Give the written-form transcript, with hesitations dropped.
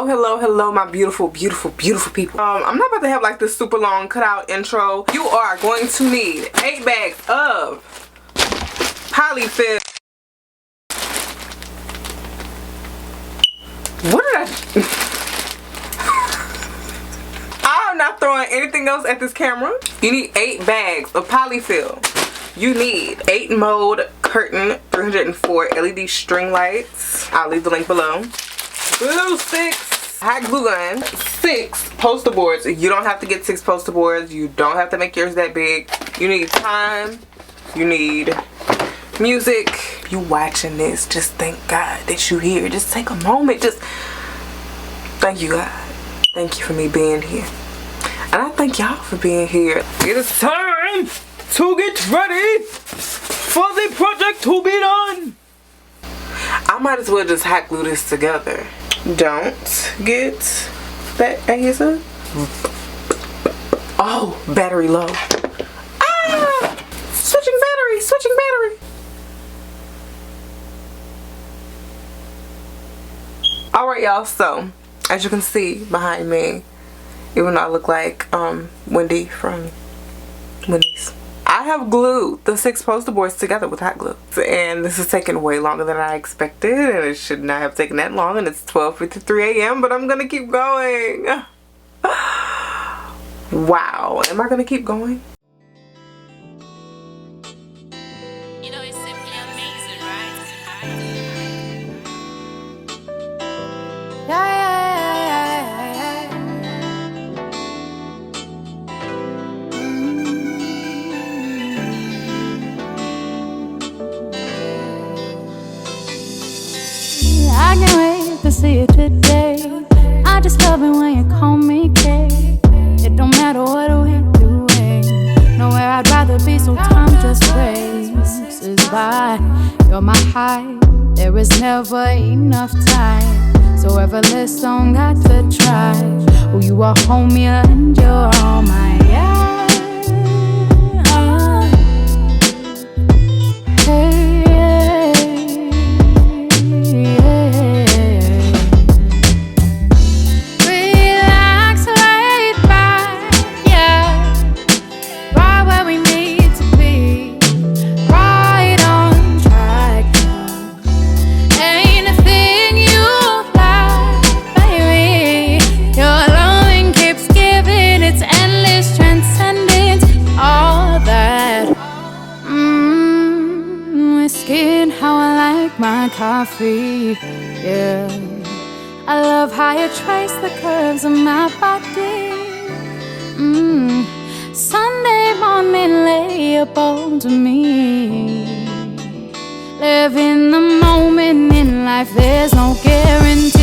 Hello, my beautiful people. I'm not about to have like this super long cutout intro. You are going to need 8 bags of polyfill. What did I'm not throwing anything else at this camera. You need 8 bags of polyfill. You need 8 mode curtain 304 LED string lights. I'll leave the link below. Glue sticks, hot glue gun, 6 poster boards. You don't have to get 6 poster boards. You don't have to make yours that big. You need time. You need music. If you watching this, just thank God that you here. Just take a moment. Just thank you, God. Thank you for me being here. And I thank y'all for being here. It is time to get ready for the project to be done. I might as well just hot glue this together. Don't get that answer. Oh, battery low. Ah! Switching battery. Alright, y'all, so as you can see behind me, even though I look like Wendy from Wendy's, I have glued the 6 poster boards together with hot glue, and this is taking way longer than I expected, and it should not have taken that long, and it's 12:53 a.m. but I'm gonna keep going. Wow, am I gonna keep going? You know, it's simply amazing, right? Yeah. I can't wait to see it today. I just love it when you call me Kay. It don't matter what we're doing. Nowhere I'd rather be, so time just races by. You're my high, there is never enough time. So effortless, don't got to try. Oh, you are homie and you're all mine. Yeah. Hey. My coffee, yeah. I love how you trace the curves of my body. Sunday morning layable to me. Live in the moment in life, there's no guarantee.